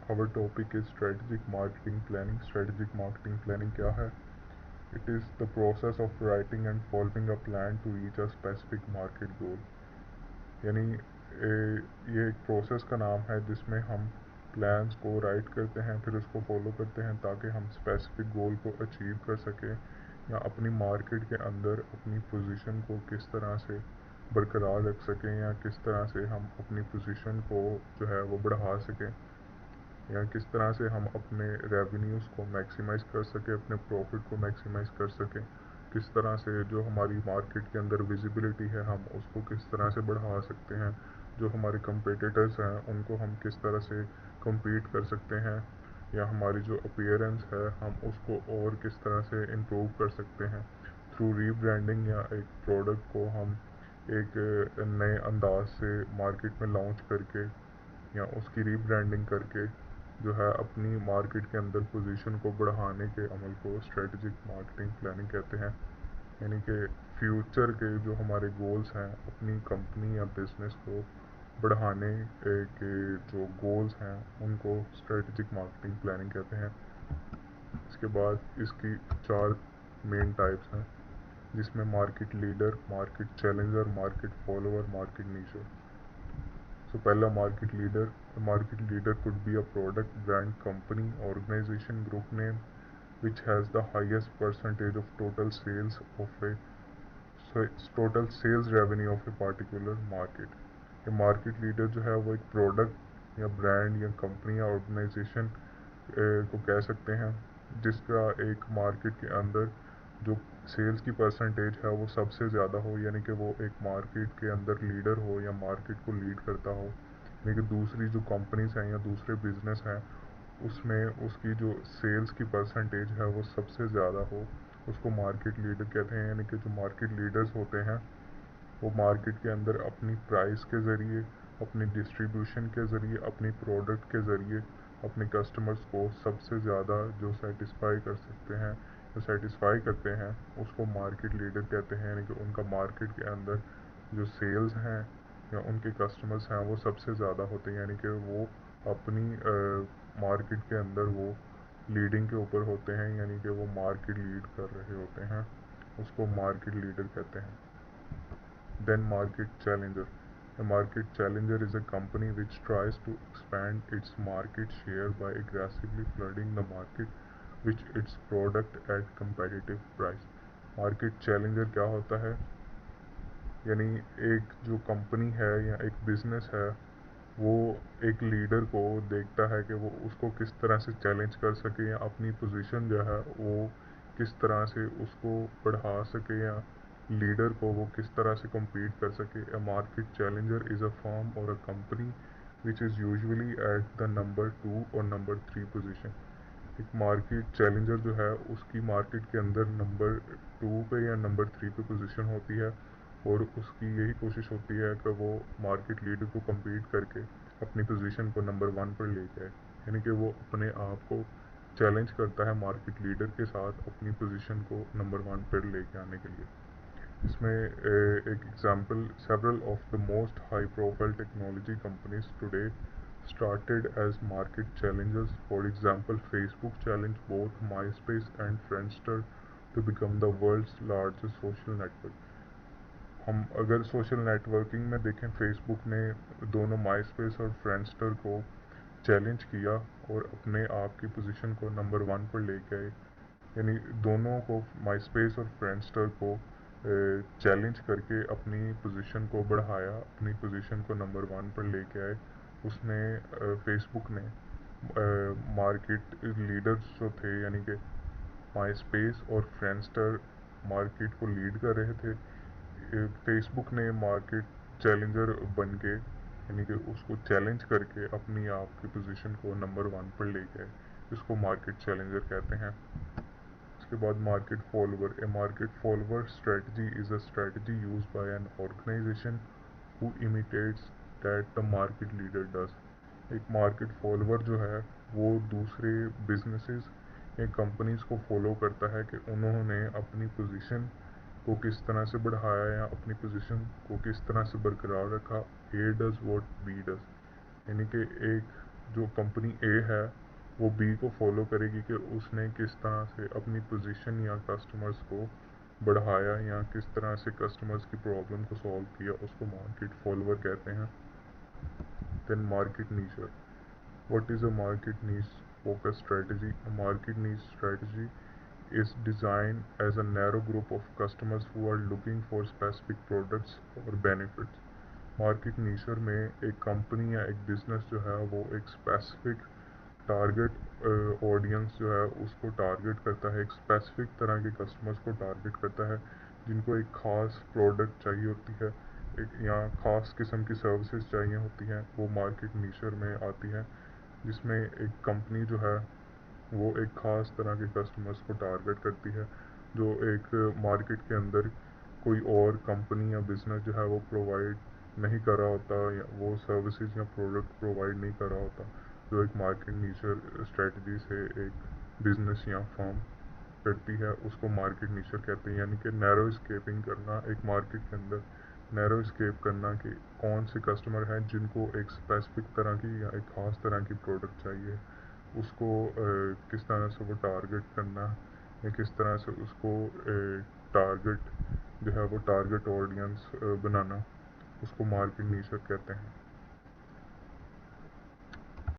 Our topic is strategic marketing planning. Strategic marketing planning क्या है? It is the process of writing and following a plan to reach a specific market goal. यानी ये एक process का नाम है जिसमें हम प्लान्स को राइट करते हैं, फिर उसको फॉलो करते हैं ताकि हम स्पेसिफिक गोल को अचीव कर सकें या अपनी मार्केट के अंदर अपनी पोजीशन को किस तरह से बरकरार रख सकें या किस तरह से हम अपनी पोजीशन को जो है वो बढ़ा सकें या किस तरह से हम अपने रेवेन्यूज़ को मैक्सिमाइज़ कर सकें, अपने प्रॉफिट को मैक्सिमाइज़ कर सकें, किस तरह से जो हमारी मार्केट के अंदर विजिबिलिटी है हम उसको किस तरह से बढ़ा सकते हैं, जो हमारे कंपेटिटर्स हैं उनको हम किस तरह से compete कर सकते हैं, या हमारी जो अपीयरेंस है हम उसको और किस तरह से इम्प्रूव कर सकते हैं थ्रू रीब्रांडिंग, या एक प्रोडक्ट को हम एक नए अंदाज से मार्केट में लॉन्च करके या उसकी रीब्रांडिंग करके जो है अपनी मार्केट के अंदर पोजीशन को बढ़ाने के अमल को स्ट्रेटजिक मार्केटिंग प्लानिंग कहते हैं। यानी कि फ्यूचर के जो हमारे गोल्स हैं अपनी कंपनी या बिजनेस को बढ़ाने के जो गोल्स हैं उनको स्ट्रेटजिक मार्केटिंग प्लानिंग कहते हैं। इसके बाद इसकी चार मेन टाइप्स हैं जिसमें market leader, market challenger, market follower, market nicher. So पहला market leader could be a product, brand, company, organization, group name which has the highest percentage of total sales revenue of a particular market। ये market leader जो है वो एक product या brand या company या organisation को कह सकते हैं जिसका एक मार्केट के अंदर जो सेल्स की परसेंटेज है वो सबसे ज़्यादा हो, यानी कि वो एक मार्केट के अंदर लीडर हो या मार्केट को लीड करता हो। यानी कि दूसरी जो कंपनीज हैं या दूसरे बिजनेस हैं उसमें उसकी जो सेल्स की परसेंटेज है वो सबसे ज़्यादा हो, उसको मार्केट लीडर कहते हैं। यानी कि जो मार्केट लीडर्स होते हैं वो मार्केट के अंदर अपनी प्राइस के ज़रिए, अपनी डिस्ट्रीब्यूशन के ज़रिए, अपनी प्रोडक्ट के ज़रिए अपने कस्टमर्स को सबसे ज़्यादा जो सेटिस्फाई कर सकते हैं, जो सेटिस्फाई करते हैं उसको मार्केट लीडर कहते हैं। यानी कि उनका मार्केट के अंदर जो सेल्स हैं या उनके कस्टमर्स हैं वो सबसे ज़्यादा होते हैं, यानी कि वो अपनी मार्केट के अंदर वो लीडिंग के ऊपर होते हैं, यानी कि वो मार्केट लीड कर रहे होते हैं, उसको मार्केट लीडर कहते हैं। Then market challenger. A market challenger is a company which tries to expand its market share by aggressively flooding the market with its product at competitive price। Market challenger क्या होता है? यानी एक जो company है या एक बिजनेस है वो एक लीडर को देखता है कि वो उसको किस तरह से चैलेंज कर सके या अपनी पोजीशन जो है वो किस तरह से उसको बढ़ा सके या लीडर को वो किस तरह से compete कर सके। A market challenger is a firm or a company which is usually at the number 2 or number 3 position। एक मार्केट चैलेंजर जो है उसकी मार्केट के अंदर नंबर 2 पे या नंबर 3 पे पोजीशन होती है और उसकी यही कोशिश होती है कि वो मार्केट लीडर को compete करके अपनी पोजीशन को नंबर 1 पर ले जाए। यानी कि वो अपने आप को चैलेंज करता है मार्केट लीडर के साथ अपनी पोजीशन को नंबर 1 पर लेके आने के लिए। इसमें एक example, several of the most high profile technology companies today started as market challengers। For example, Facebook challenged both MySpace and Friendster to become the world's largest social network। हम अगर सोशल नेटवर्किंग में देखें, Facebook ने दोनों MySpace और फ्रेंडस्टर को challenge किया और अपने आप की पोजीशन को नंबर 1 पर लेके आए। यानी दोनों को, माइस्पेस और फ्रेंडस्टर को चैलेंज करके अपनी पोजीशन को बढ़ाया, अपनी पोजीशन को नंबर 1 पर लेके आए। उसने फेसबुक ने मार्केट लीडर्स जो थे, यानी कि माइस्पेस और फ्रेंडस्टर मार्केट को लीड कर रहे थे, फेसबुक ने मार्केट चैलेंजर बन के यानी कि उसको चैलेंज करके अपनी आप की पोजीशन को नंबर 1 पर ले गए, इसको मार्केट चैलेंजर कहते हैं। उसके बाद market follower. A market follower strategy is a strategy used by an organization who imitates that the market leader does. एक मार्केट फॉलोअर जो है वो दूसरे बिजनेसेस या कंपनीज को फॉलो करता है कि उन्होंने अपनी पोजीशन को किस तरह से बढ़ाया या अपनी पोजीशन को किस तरह से बरकरार रखा। ए डज व्हाट बी डज। यानी कि एक जो कंपनी ए है वो बी को फॉलो करेगी कि उसने किस तरह से अपनी पोजीशन या कस्टमर्स को बढ़ाया या किस तरह से कस्टमर्स की प्रॉब्लम को सॉल्व किया, उसको मार्केट फॉलोअर कहते हैं। Then market nicher. What is a market niche focus strategy? A market niche strategy is designed as a narrow group of customers who are looking for specific products or benefits. Market nicher में एक company या एक business जो है वो एक specific target audience जो है उसको टारगेट करता है, एक स्पेसिफिक तरह के कस्टमर्स को टारगेट करता है जिनको एक ख़ास प्रोडक्ट चाहिए होती है, एक या ख़ास किस्म की सर्विसेज चाहिए होती हैं, वो मार्केट नीचर में आती है। जिसमें एक कंपनी जो है वो एक ख़ास तरह के कस्टमर्स को टारगेट करती है जो एक मार्केट के अंदर कोई और कंपनी या बिजनेस जो है वो प्रोवाइड नहीं कर रहा होता, या वो सर्विसेज या प्रोडक्ट प्रोवाइड नहीं कर रहा होता, जो एक मार्केट नीचर स्ट्रेटजी से एक बिजनेस या फर्म करती है, उसको मार्केट नीचर कहते हैं। यानी कि नैरो स्केपिंग करना एक मार्केट के अंदर, नैरो स्केप करना कि कौन से कस्टमर हैं जिनको एक स्पेसिफिक तरह की या एक ख़ास तरह की प्रोडक्ट चाहिए, उसको किस तरह से वो टारगेट करना या किस तरह से उसको टारगेट जो है वो टारगेट ऑडियंस बनाना, उसको मार्केट नीचर कहते हैं।